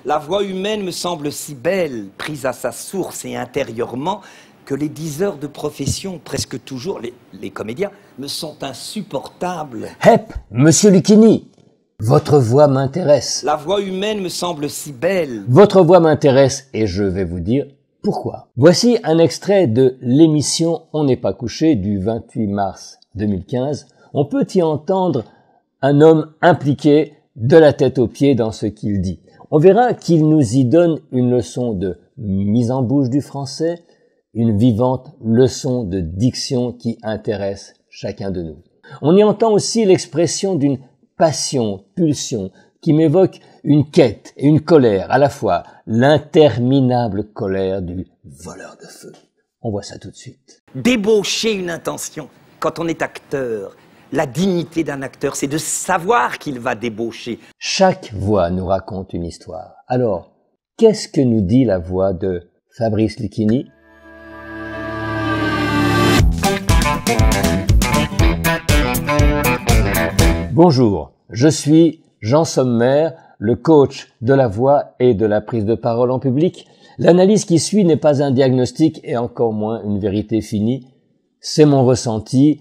La voix humaine me semble si belle, prise à sa source et intérieurement, que les 10 heures de profession, presque toujours, les comédiens, me sont insupportables. Hep, monsieur Lucchini, votre voix m'intéresse. La voix humaine me semble si belle. Votre voix m'intéresse et je vais vous dire pourquoi. Voici un extrait de l'émission On n'est pas couché du 28 mars 2015. On peut y entendre un homme impliqué de la tête aux pieds dans ce qu'il dit. On verra qu'il nous y donne une leçon de mise en bouche du français, une vivante leçon de diction qui intéresse chacun de nous. On y entend aussi l'expression d'une passion, pulsion, qui m'évoque une quête et une colère, à la fois l'interminable colère du voleur de feu. On voit ça tout de suite. Débaucher une intention, quand on est acteur, la dignité d'un acteur, c'est de savoir qu'il va débaucher. Chaque voix nous raconte une histoire. Alors, qu'est-ce que nous dit la voix de Fabrice Lucchini ? Bonjour, je suis Jean Sommer, le coach de la voix et de la prise de parole en public. L'analyse qui suit n'est pas un diagnostic et encore moins une vérité finie. C'est mon ressenti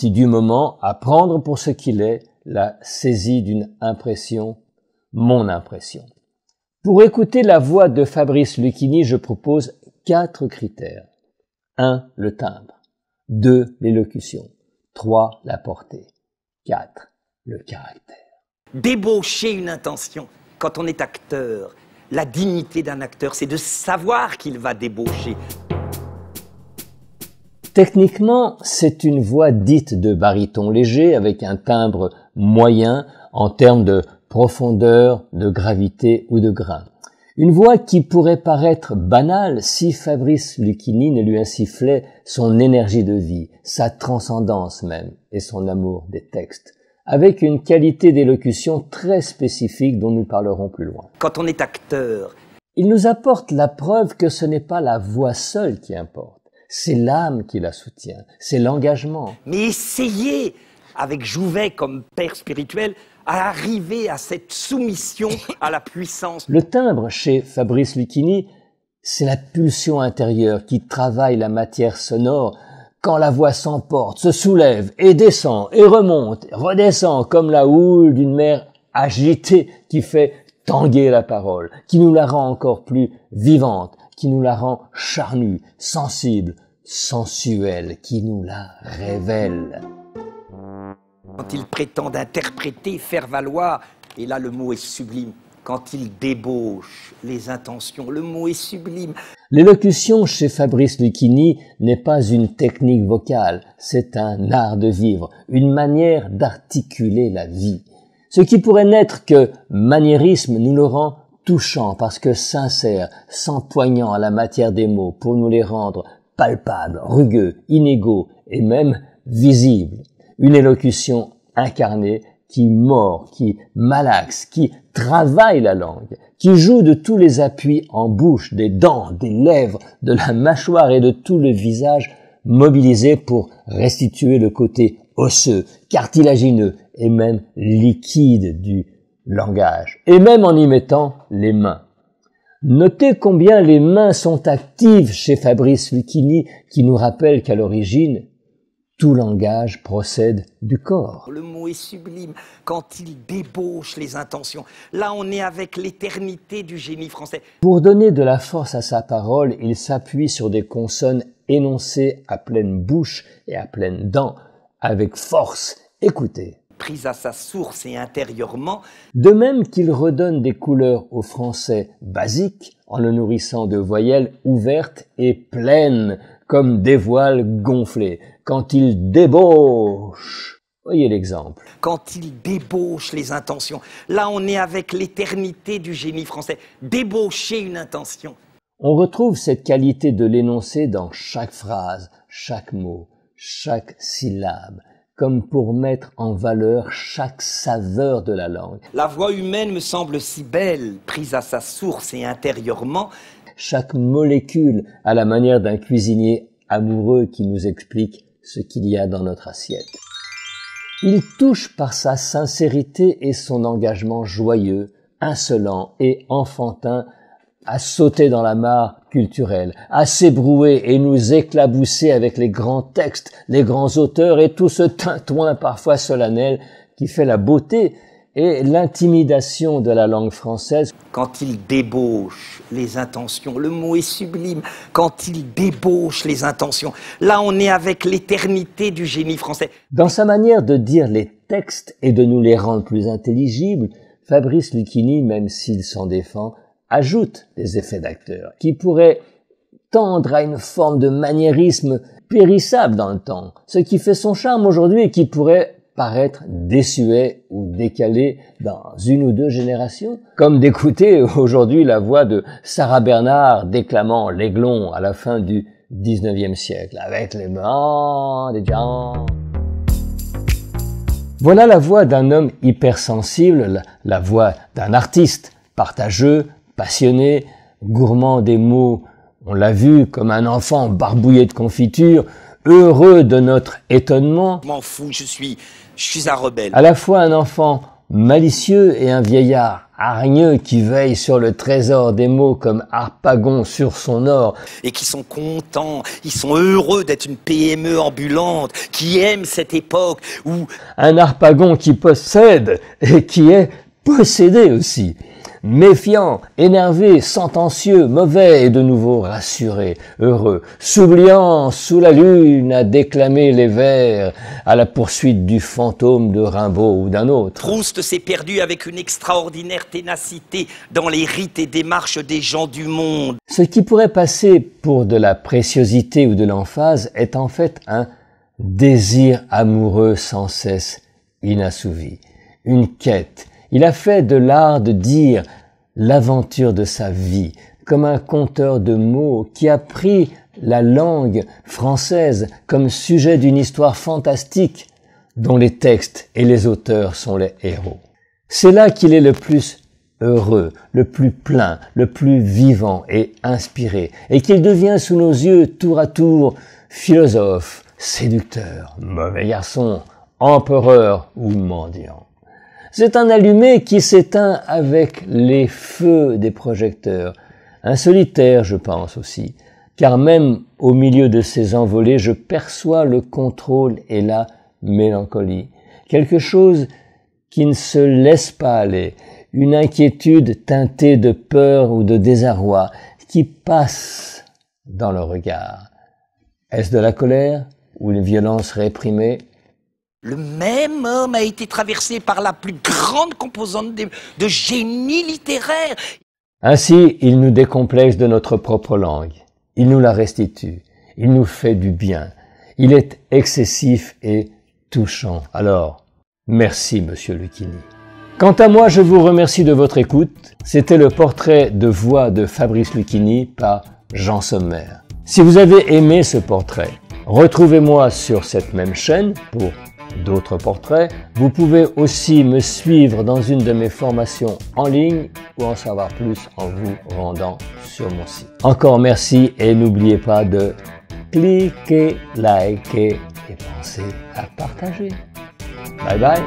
du moment, à prendre pour ce qu'il est, la saisie d'une impression, mon impression. Pour écouter la voix de Fabrice Lucchini, je propose 4 critères. 1. Le timbre. 2. L'élocution. 3. La portée. 4. Le caractère. Débaucher une intention, quand on est acteur, la dignité d'un acteur, c'est de savoir qu'il va débaucher. Techniquement, c'est une voix dite de baryton léger avec un timbre moyen en termes de profondeur, de gravité ou de grain. Une voix qui pourrait paraître banale si Fabrice Lucchini ne lui insufflait son énergie de vie, sa transcendance même et son amour des textes, avec une qualité d'élocution très spécifique dont nous parlerons plus loin. Quand on est acteur, il nous apporte la preuve que ce n'est pas la voix seule qui importe. C'est l'âme qui la soutient, c'est l'engagement. Mais essayez, avec Jouvet comme père spirituel, à arriver à cette soumission à la puissance. Le timbre chez Fabrice Lucchini, c'est la pulsion intérieure qui travaille la matière sonore quand la voix s'emporte, se soulève et descend et remonte, redescend comme la houle d'une mer agitée qui fait tanguer la parole, qui nous la rend encore plus vivante, qui nous la rend charnue, sensible, sensuelle, qui nous la révèle. Quand il prétend interpréter, faire valoir, et là le mot est sublime, quand il débauche les intentions, le mot est sublime. L'élocution chez Fabrice Lucchini n'est pas une technique vocale, c'est un art de vivre, une manière d'articuler la vie. Ce qui pourrait n'être que maniérisme nous le rend touchant parce que sincère, s'empoignant à la matière des mots pour nous les rendre palpables, rugueux, inégaux et même visibles. Une élocution incarnée qui mord, qui malaxe, qui travaille la langue, qui joue de tous les appuis en bouche, des dents, des lèvres, de la mâchoire et de tout le visage mobilisé pour restituer le côté osseux, cartilagineux et même liquide du langage, et même en y mettant les mains. Notez combien les mains sont actives chez Fabrice Lucchini, qui nous rappelle qu'à l'origine, tout langage procède du corps. Le mot est sublime, quand il débauche les intentions. Là, on est avec l'éternité du génie français. Pour donner de la force à sa parole, il s'appuie sur des consonnes énoncées à pleine bouche et à pleines dents, avec force. Écoutez. Prise à sa source et intérieurement. De même qu'il redonne des couleurs au français basique en le nourrissant de voyelles ouvertes et pleines comme des voiles gonflées. Quand il débauche, voyez l'exemple. Quand il débauche les intentions. Là, on est avec l'éternité du génie français. Débaucher une intention. On retrouve cette qualité de l'énoncé dans chaque phrase, chaque mot, chaque syllabe, comme pour mettre en valeur chaque saveur de la langue. La voix humaine me semble si belle, prise à sa source et intérieurement. Chaque molécule à la manière d'un cuisinier amoureux qui nous explique ce qu'il y a dans notre assiette. Il touche par sa sincérité et son engagement joyeux, insolent et enfantin à sauter dans la mare culturelle, à s'ébrouer et nous éclabousser avec les grands textes, les grands auteurs et tout ce tintouin parfois solennel qui fait la beauté et l'intimidation de la langue française. Quand il débauche les intentions, le mot est sublime, quand il débauche les intentions, là on est avec l'éternité du génie français. Dans sa manière de dire les textes et de nous les rendre plus intelligibles, Fabrice Lucchini, même s'il s'en défend, ajoute des effets d'acteur qui pourraient tendre à une forme de maniérisme périssable dans le temps, ce qui fait son charme aujourd'hui et qui pourrait paraître désuet ou décalé dans une ou deux générations, comme d'écouter aujourd'hui la voix de Sarah Bernard déclamant l'Aiglon à la fin du XIXe siècle, avec les mains des gens. Voilà la voix d'un homme hypersensible, la voix d'un artiste, partageux, passionné, gourmand des mots, on l'a vu, comme un enfant barbouillé de confiture, heureux de notre étonnement. Je m'en fous, je suis un rebelle. À la fois un enfant malicieux et un vieillard hargneux qui veille sur le trésor des mots comme Harpagon sur son or. Et qui sont contents, ils sont heureux d'être une PME ambulante, qui aiment cette époque où... Un Harpagon qui possède et qui est possédé aussi. Méfiant, énervé, sentencieux, mauvais et de nouveau rassuré, heureux, s'oubliant sous la lune à déclamer les vers à la poursuite du fantôme de Rimbaud ou d'un autre. Proust s'est perdu avec une extraordinaire ténacité dans les rites et démarches des gens du monde. Ce qui pourrait passer pour de la préciosité ou de l'emphase est en fait un désir amoureux sans cesse inassouvi, une quête. Il a fait de l'art de dire l'aventure de sa vie, comme un conteur de mots qui a pris la langue française comme sujet d'une histoire fantastique dont les textes et les auteurs sont les héros. C'est là qu'il est le plus heureux, le plus plein, le plus vivant et inspiré, et qu'il devient sous nos yeux tour à tour philosophe, séducteur, mauvais garçon, empereur ou mendiant. C'est un allumé qui s'éteint avec les feux des projecteurs. Un solitaire, je pense aussi, car même au milieu de ces envolées, je perçois le contrôle et la mélancolie. Quelque chose qui ne se laisse pas aller, une inquiétude teintée de peur ou de désarroi qui passe dans le regard. Est-ce de la colère ou une violence réprimée? Le même homme a été traversé par la plus grande composante de génie littéraire. Ainsi, il nous décomplexe de notre propre langue. Il nous la restitue. Il nous fait du bien. Il est excessif et touchant. Alors, merci, Monsieur Lucchini. Quant à moi, je vous remercie de votre écoute. C'était le portrait de voix de Fabrice Lucchini par Jean Sommer. Si vous avez aimé ce portrait, retrouvez-moi sur cette même chaîne pour d'autres portraits. Vous pouvez aussi me suivre dans une de mes formations en ligne ou en savoir plus en vous rendant sur mon site. Encore merci et n'oubliez pas de cliquer, liker et penser à partager. Bye bye.